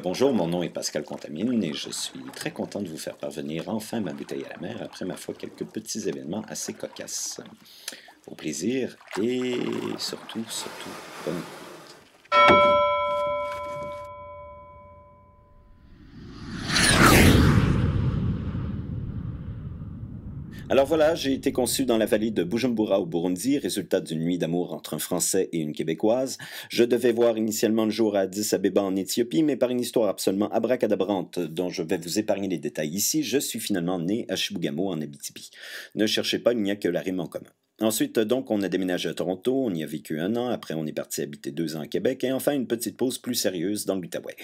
Bonjour, mon nom est Pascal Contamine et je suis très content de vous faire parvenir enfin ma bouteille à la mer après ma foi quelques petits événements assez cocasses. Au plaisir et surtout, bonne Alors voilà, j'ai été conçu dans la vallée de Bujumbura au Burundi, résultat d'une nuit d'amour entre un Français et une Québécoise. Je devais voir initialement le jour à Addis Abeba en Éthiopie, mais par une histoire absolument abracadabrante dont je vais vous épargner les détails ici, je suis finalement né à Chibougamau en Abitibi. Ne cherchez pas, il n'y a que la rime en commun. Ensuite, donc, on a déménagé à Toronto, on y a vécu 1 an, après on est parti habiter 2 ans à Québec, et enfin une petite pause plus sérieuse dans l'Outaouais.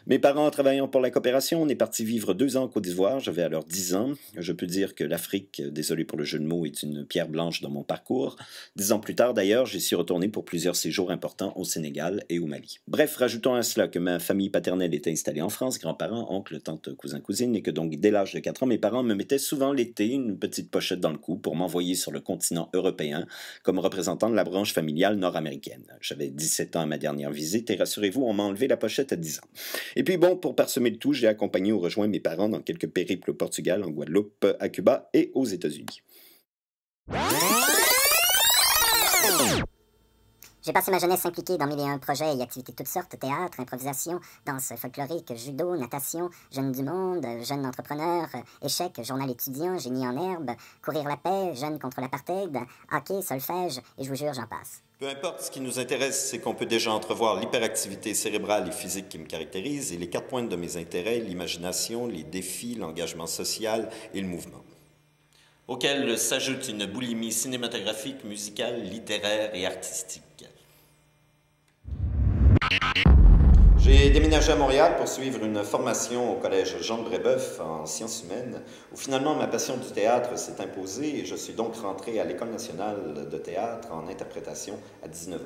Mes parents travaillant pour la coopération, on est parti vivre 2 ans en Côte d'Ivoire, j'avais alors 10 ans. Je peux dire que l'Afrique, désolé pour le jeu de mots, est une pierre blanche dans mon parcours. 10 ans plus tard, d'ailleurs, j'y suis retourné pour plusieurs séjours importants au Sénégal et au Mali. Bref, rajoutons à cela que ma famille paternelle était installée en France, grands-parents, oncles, tantes, cousins, cousines, et que donc dès l'âge de 4 ans, mes parents me mettaient souvent l'été une petite pochette dans le cou pour m'envoyer sur le continent européen comme représentant de la branche familiale nord-américaine. J'avais 17 ans à ma dernière visite et rassurez-vous, on m'a enlevé la pochette à 10 ans. Et puis bon, pour parsemer le tout, j'ai accompagné ou rejoint mes parents dans quelques périples au Portugal, en Guadeloupe, à Cuba et aux États-Unis. J'ai passé ma jeunesse impliquée dans 1001 projets et activités de toutes sortes, théâtre, improvisation, danse folklorique, judo, natation, jeunes du monde, jeunes entrepreneurs, échecs, journal étudiant, génie en herbe, courir la paix, jeunes contre l'apartheid, hockey, solfège, et je vous jure, j'en passe. Peu importe, ce qui nous intéresse, c'est qu'on peut déjà entrevoir l'hyperactivité cérébrale et physique qui me caractérise et les 4 pointes de mes intérêts, l'imagination, les défis, l'engagement social et le mouvement. Auquel s'ajoute une boulimie cinématographique, musicale, littéraire et artistique. J'ai déménagé à Montréal pour suivre une formation au collège Jean de Brébeuf en sciences humaines, où finalement ma passion du théâtre s'est imposée et je suis donc rentré à l'École nationale de théâtre en interprétation à 19 ans.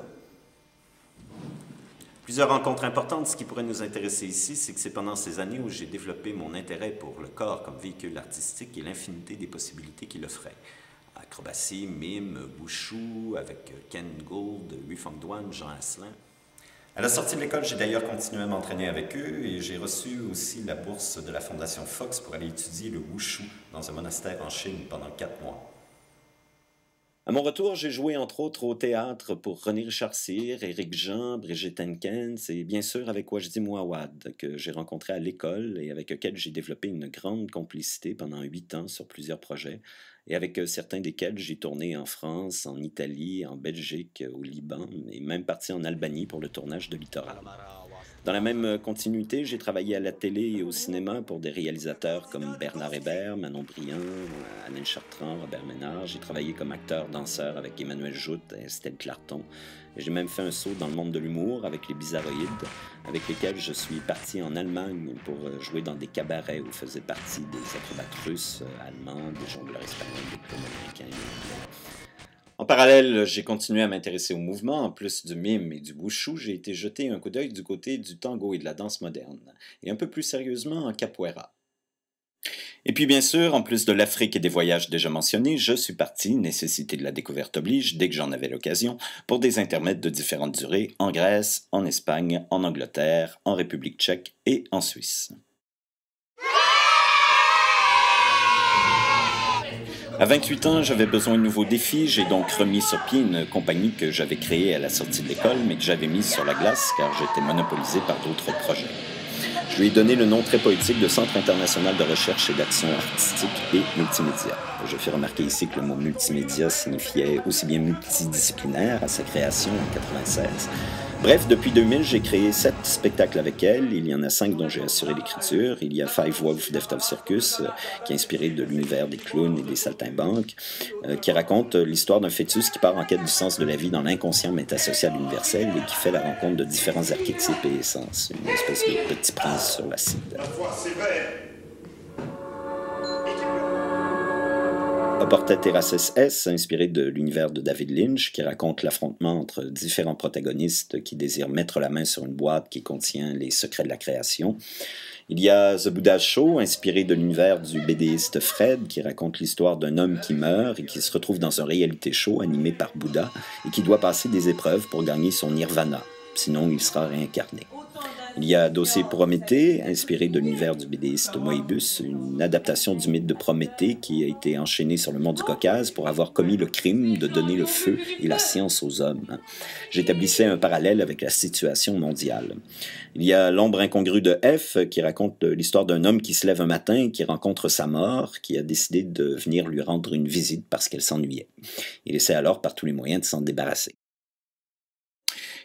Plusieurs rencontres importantes. Ce qui pourrait nous intéresser ici, c'est que c'est pendant ces années où j'ai développé mon intérêt pour le corps comme véhicule artistique et l'infinité des possibilités qu'il offrait. Acrobatie, mime, bouchou, avec Ken Gould, Huy Fong Duan, Jean Asselin. À la sortie de l'école, j'ai d'ailleurs continué à m'entraîner avec eux et j'ai reçu aussi la bourse de la Fondation Fox pour aller étudier le wushu dans un monastère en Chine pendant 4 mois. À mon retour, j'ai joué entre autres au théâtre pour René Richard Cyr, Éric Jean, Brigitte Henkens et bien sûr avec Wajdi Mouawad, que j'ai rencontré à l'école et avec lequel j'ai développé une grande complicité pendant 8 ans sur plusieurs projets et avec certains desquels j'ai tourné en France, en Italie, en Belgique, au Liban et même parti en Albanie pour le tournage de Littoral. Dans la même continuité, j'ai travaillé à la télé et au cinéma pour des réalisateurs comme Bernard Hébert, Manon Briand, Alain Chartrand, Robert Ménard. J'ai travaillé comme acteur-danseur avec Emmanuel Joute et Estelle Clarton. Et j'ai même fait un saut dans le monde de l'humour avec les Bizarroïdes, avec lesquels je suis parti en Allemagne pour jouer dans des cabarets où faisaient partie des acrobates russes, allemands, des jongleurs espagnols, des clowns américains et anglais. En parallèle, j'ai continué à m'intéresser au mouvement. En plus du mime et du wushu, j'ai été jeter un coup d'œil du côté du tango et de la danse moderne, et un peu plus sérieusement en capoeira. Et puis bien sûr, en plus de l'Afrique et des voyages déjà mentionnés, je suis parti, nécessité de la découverte oblige, dès que j'en avais l'occasion, pour des intermèdes de différentes durées en Grèce, en Espagne, en Angleterre, en République tchèque et en Suisse. À 28 ans, j'avais besoin de nouveaux défis. J'ai donc remis sur pied une compagnie que j'avais créée à la sortie de l'école, mais que j'avais mise sur la glace car j'étais monopolisé par d'autres projets. Je lui ai donné le nom très poétique de Centre international de recherche et d'action artistique et multimédia. Je fais remarquer ici que le mot multimédia signifiait aussi bien multidisciplinaire à sa création en 1996. Bref, depuis 2000, j'ai créé 7 spectacles avec elle. Il y en a 5 dont j'ai assuré l'écriture. Il y a Five Wolf Deft of Circus, qui est inspiré de l'univers des clowns et des saltimbanques, qui raconte l'histoire d'un fœtus qui part en quête du sens de la vie dans l'inconscient métasocial universel et qui fait la rencontre de différents archétypes et essences. Une espèce de petit prince sur l'acide. Portrait Terraces S, inspiré de l'univers de David Lynch, qui raconte l'affrontement entre différents protagonistes qui désirent mettre la main sur une boîte qui contient les secrets de la création. Il y a The Buddha Show, inspiré de l'univers du BDiste Fred, qui raconte l'histoire d'un homme qui meurt et qui se retrouve dans un reality show animé par Bouddha et qui doit passer des épreuves pour gagner son nirvana, sinon il sera réincarné. Il y a Dossier Prométhée, inspiré de l'univers du BDiste Moebius, une adaptation du mythe de Prométhée qui a été enchaîné sur le mont du Caucase pour avoir commis le crime de donner le feu et la science aux hommes. J'établissais un parallèle avec la situation mondiale. Il y a L'ombre incongrue de F, qui raconte l'histoire d'un homme qui se lève un matin et qui rencontre sa mort, qui a décidé de venir lui rendre une visite parce qu'elle s'ennuyait. Il essaie alors par tous les moyens de s'en débarrasser.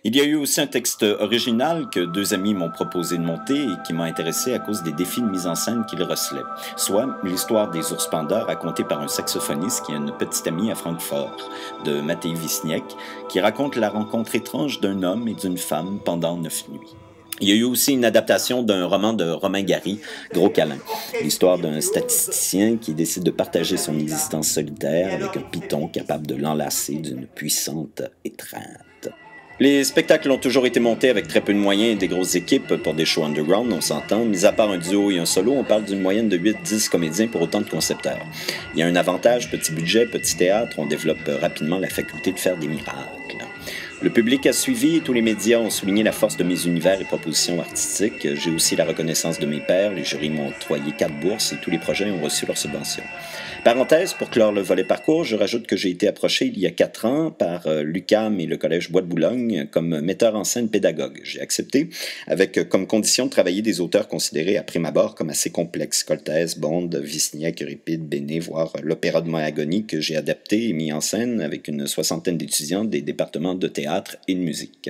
Il y a eu aussi un texte original que deux amis m'ont proposé de monter et qui m'a intéressé à cause des défis de mise en scène qu'il recelait, soit l'histoire des ours pandas racontée par un saxophoniste qui a une petite amie à Francfort, de Matej Wisniek, qui raconte la rencontre étrange d'un homme et d'une femme pendant 9 nuits. Il y a eu aussi une adaptation d'un roman de Romain Gary, Gros câlin, l'histoire d'un statisticien qui décide de partager son existence solitaire avec un python capable de l'enlacer d'une puissante étreinte. Les spectacles ont toujours été montés avec très peu de moyens et des grosses équipes pour des shows underground, on s'entend. Mis à part un duo et un solo, on parle d'une moyenne de 8-10 comédiens pour autant de concepteurs. Il y a un avantage, petit budget, petit théâtre, on développe rapidement la faculté de faire des miracles. Le public a suivi et tous les médias ont souligné la force de mes univers et propositions artistiques. J'ai aussi la reconnaissance de mes pairs, les jurys m'ont octroyé 4 bourses et tous les projets ont reçu leurs subventions. Parenthèse, pour clore le volet parcours, je rajoute que j'ai été approché il y a 4 ans par l'UQAM et le Collège Bois de Boulogne comme metteur en scène pédagogue. J'ai accepté, avec comme condition de travailler des auteurs considérés à prime abord comme assez complexes, Coltès, Bond, Wisniek, Euripide, Béné, voire l'opéra de Mahagoni que j'ai adapté et mis en scène avec une 60aine d'étudiants des départements de théâtre et de musique.